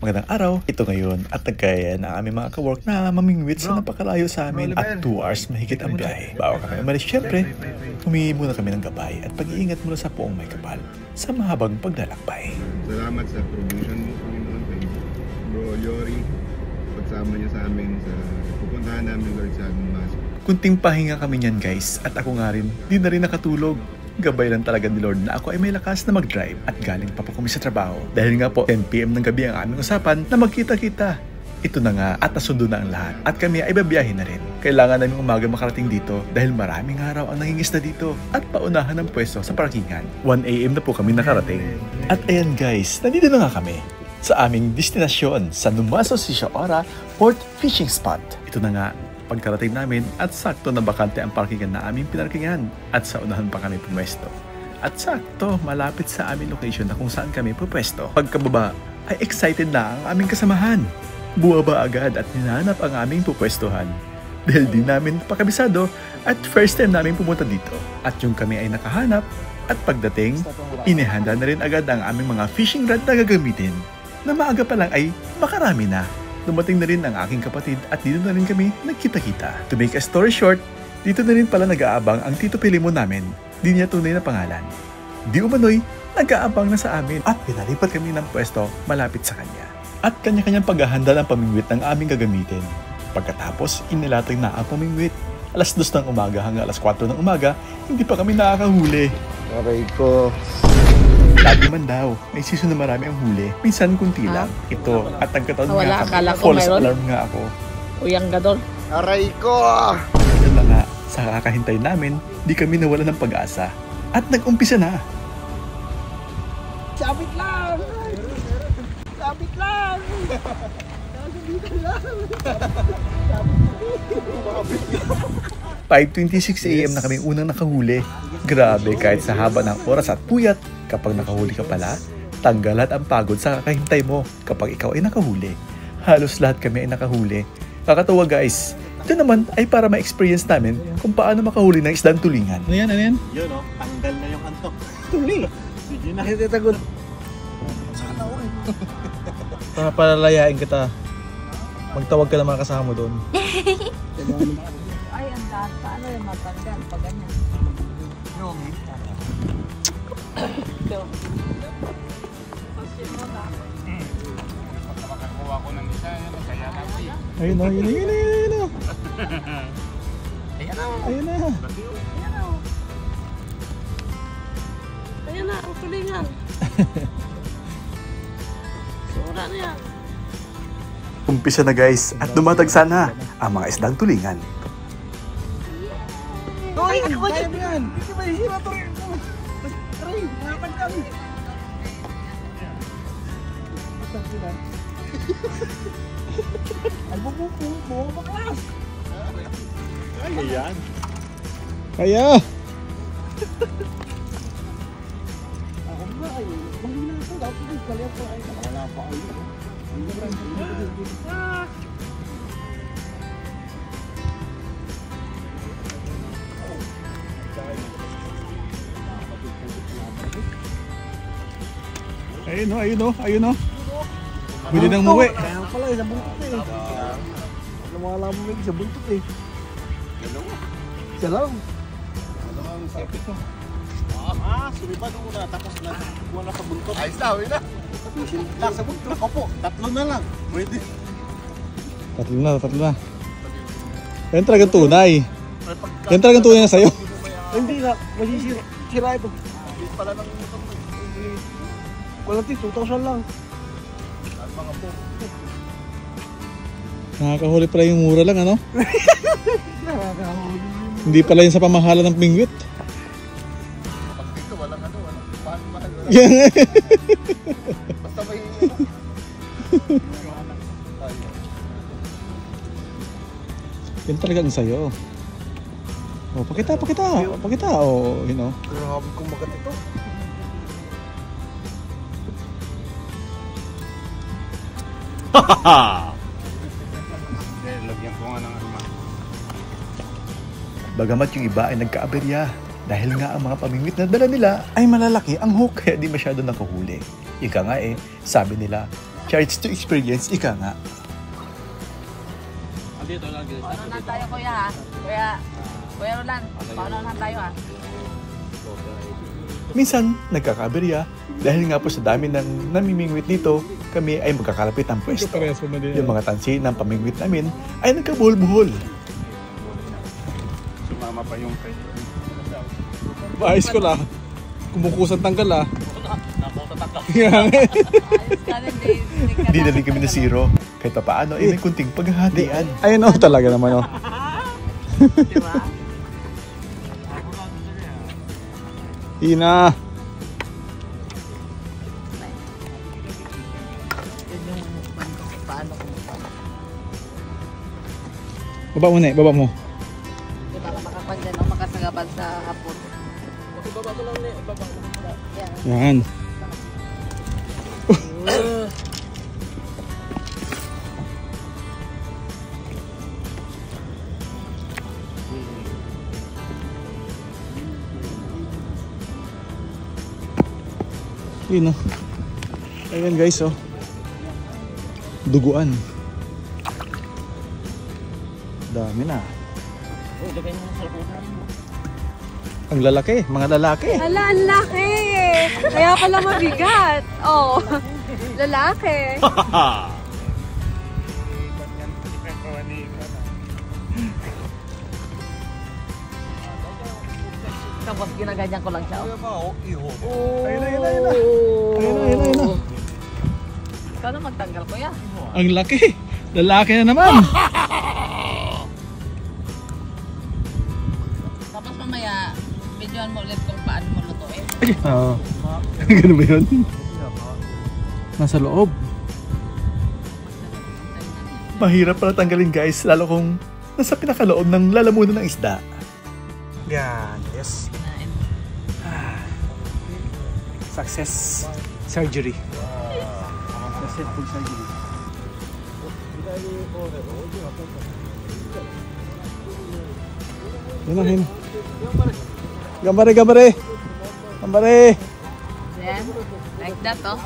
Magandang araw, ito ngayon at nagkaya na aming mga kawork na mamingwit sa napakalayo sa amin at 2 hours mahigit ang biyahe. Bago kami umalis, syempre, humingi muna kami ng gabay at pag-iingat mula sa Poong May Kapal sa mahabang paglalakbay. Salamat sa provision mo, Panginoon. Thank you. Bro Yori, pagsama niya sa amin sa pupuntahan namin, Lord, sa aming mas. Kunting pahinga kami niyan guys at ako nga rin, di na rin nakatulog. Gabay lang talaga ni Lord na ako ay may lakas na mag-drive at galing pa po kami sa trabaho. Dahil nga po 10 PM ng gabi ang aming usapan na magkita-kita. Ito na nga at nasundo na ang lahat at kami ay babiyahin na rin. Kailangan namin umaga makarating dito dahil maraming araw ang nangingisda dito at paunahan ng pwesto sa parkingan. 1 AM na po kami nakarating. At ayan guys, nandito na nga kami sa aming destinasyon sa Numaso Sisiora Port Fishing Spot. Ito na nga pagkarating namin at sakto na bakante ang parkingan na aming pinarkingan at sa unahan pa kami pumwesto. At sakto malapit sa aming location na kung saan kami pupwesto. Pagkababa ay excited na ang aming kasamahan. Buwaba agad at hinanap ang aming pupwestuhan. Dahil di namin pakabisado at first time namin pumunta dito. At yung kami ay nakahanap at pagdating, inihanda na rin agad ang aming mga fishing rod na gagamitin. Na maaga pa lang ay makarami na. Dumating na rin ang aking kapatid at dito na rin kami nagkita-kita. To make a story short, dito na rin pala nag-aabang ang Tito Pilimo namin. Di niya tunay na pangalan. Di umano'y nag-aabang na sa amin at pinalipat kami ng pwesto malapit sa kanya. At kanya-kanyang paghahanda ng pamingwit ng aming gagamitin. Pagkatapos, inilatag na ang pamingwit. Alas 2 ng umaga hanggang alas 4 ng umaga, hindi pa kami nakakahuli. Aray ko. Lagi man daw, may season na marami ang huli. Minsan kunti lang. Ito, at nagkataon nga kami, false alarm nga ako. Uyang gadol. Aray ko! Yan lang nga, sa kakahintay namin, di kami nawala ng pag-asa. At nag-umpisa na. Sabit lang! Sabit lang! 5:26 AM na kami unang nakahuli. Grabe, kahit sa haba ng oras at puyat, kapag nakahuli ka pala, tanggal lahat ang pagod sa kakahintay mo kapag ikaw ay nakahuli. Halos lahat kami ay nakahuli. Kakatawa guys. Ito naman ay para ma-experience namin kung paano makahuli ng isdang tulingan. Ano yan? Ano yan? Yun o, tanggal na yung antok. Tuli. Hindi na kititagod. Para palalayain kita. Magtawag ka ng mga kasama mo doon. Ay, ang daan. Paano yung matanggal pag ganyan? Pagkakakuha ko ng isa, masaya na ako. Ayun o, yun. Ayan na. Ayun na. Ayan o. Ayan na, ang tulingan. Sura na yan. Umpisa na guys at dumatagsa na ang mga isdang tulingan. Ay, ako yan! Hindi ba hihira to? Aray, mapan kami. Ay, buo baklas. Ay, yan. Kaya! Ako ba ay, mahina ako. Dapat yung kalit ko ay nakala pa ay. Ayun o. Bili ng muwi. Kaya pala, sa buntot eh. Lumala mo sa buntot eh. Isa lang. Sumipad ko na, tapos na buwan na sa buntot. Ayos na, huwi na. Sa buntot. Opo, 3 na lang. Pwede. Tatlo na. Yan talagang tunay. Yan talagang tunay na sa'yo. Hindi na, masisira ito. Pala ng Walang 2,000 lang. mga po. Nakakahuli pala yung mura lang, ano? Nakakahuli. Hindi pala yun sa pamahala ng pingwit. Pag dito, walang ano, walang mahal. Basta may Yan talagang sa'yo. Oh, pakita. Oh, you know. grabe kong magat ito. Lagyan ko nga ng ano. Bagamat yung iba ay nagkaaberya dahil nga ang mga pamingwit na dala nila ay malalaki ang hook kaya di masyado nakahuli. Ika nga sabi nila, Charge to experience, ika nga. Paano na tayo kuya ha? Kuya Roland, paano na tayo ha? Minsan, nagkakaberya dahil nga po sa dami ng namimingwit dito, kami ay magkakalapit ang pwesto. Yung mga tansi ng pamingwit namin ay nagkabuhol-buhol. Sumama pa yung kay. Maayos ko lang. Kumukusang tanggal ah. Ayos ka rin din. Hindi na rin kami na zero. Kahit pa paano ay may kunting paghahatian. Ayun oh, talaga naman oh. Diba? Ina. Yun yung paano kung Baba mo na baba mo. di ba makapagyan o makasagabal sa hapon. Baba mo lang baba mo. Yan. Yun oh. Ayan guys oh. Duguan. Dami na. Ang lalaki, mga lalaki. Hala, ang laki! Kaya pala mabigat. Oh, lalaki. Tapos ginaganyan ko lang siya. Ayun na. Ikaw na magtanggal kuya. Ang laki. Lalaki na naman. Tapos mamaya, videoan mo ulit kung paano mo lutuin. Oo. Ganun ba yun? Nasa loob. Mahirap pala tanggalin guys, lalo kung nasa pinakaloob ng lalamunan ng isda. Yan. Yes. Success surgery. Successful surgery. Yan. Gambare. Then, like that oh.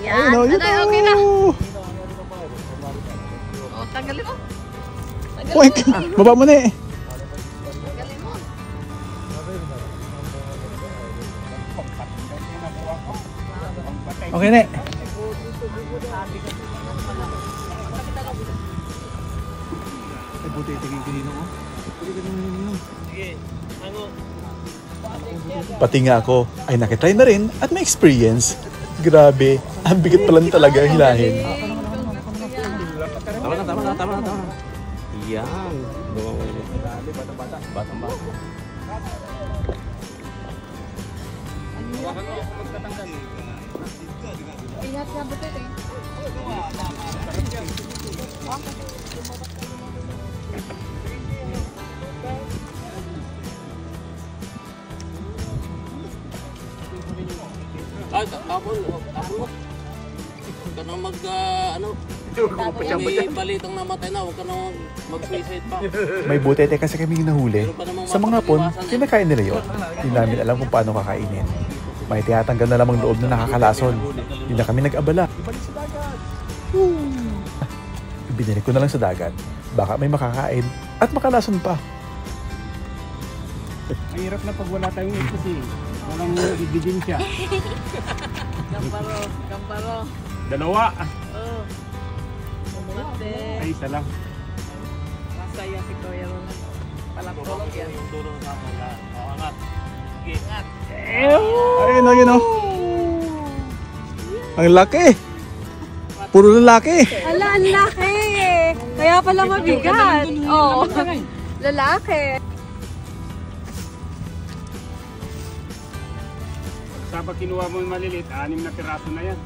Ayun, oh, yun Aday, okay na. oh. Oh, tanggalin mo. Uy, baba mo na eh. Tanggalin mo. Okay na eh. Ay, buti itigil kanino ko. Pati nga ako ay nakitry na rin at may experience. Grabe, ang bigat pa lang talaga hilahin. Tama na. Yan. Batang. Ingat nga buti eh. Ay, ako ka nang mag, may balitang namatay na, huwag ka nang mag-suicide pa. May butete kasi kaming nahuli. Sa mga hapon, kinakain nila yun. Hindi namin alam kung paano kakainin. May tiyatanggal na lamang loob na nakakalason. Hindi na kami nag-abala. Binili ko na lang sa dagat. Baka may makakain at makalason pa. Ang hirap na pag wala tayong ito kasi walang ibigin siya. Gambaro. Dalawa. Oh. Mate. Ay, isa lang. Masaya si Kuya Roland. Palapolog yan. Yung dulo sa ako, yan. O, angat. Sige. Ingat. Ayun oh. Ang laki. Puro lalaki. Hala, ang laki! Kaya pala mabigat. Oh, lalaki. Sa pag kinuha mo yung maliliit, 6 na piraso na yan.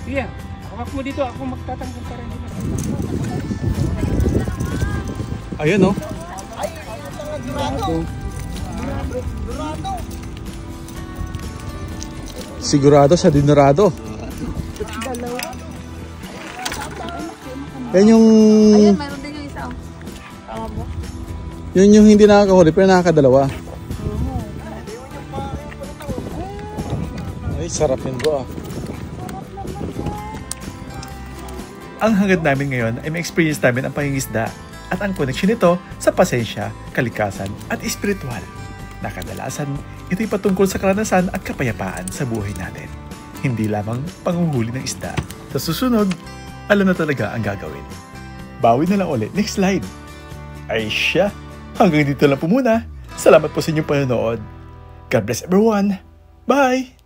Sige, hawak mo dito. Ako magtatanggal pa rin dito. Ayun oh. Sigurado sa dinurado. Yan yung... Ayun, mayroon din yung isa oh. Tama mo? Yun yung hindi nakakahuli pero nakakadalawa. Ay, sarap yun bro ah. Ang hangad namin ngayon ay ma-experience namin ang pangingisda at ang connection nito sa pasensya, kalikasan at espiritual. Na kadalasan, ito'y patungkol sa karanasan at kapayapaan sa buhay natin. Hindi lamang panguhuli ng isda. Sa susunod, alam na talaga ang gagawin. Bawi na lang ulit next slide. Ay siya, hanggang dito lang po muna. Salamat po sa inyong panonood. God bless everyone. Bye!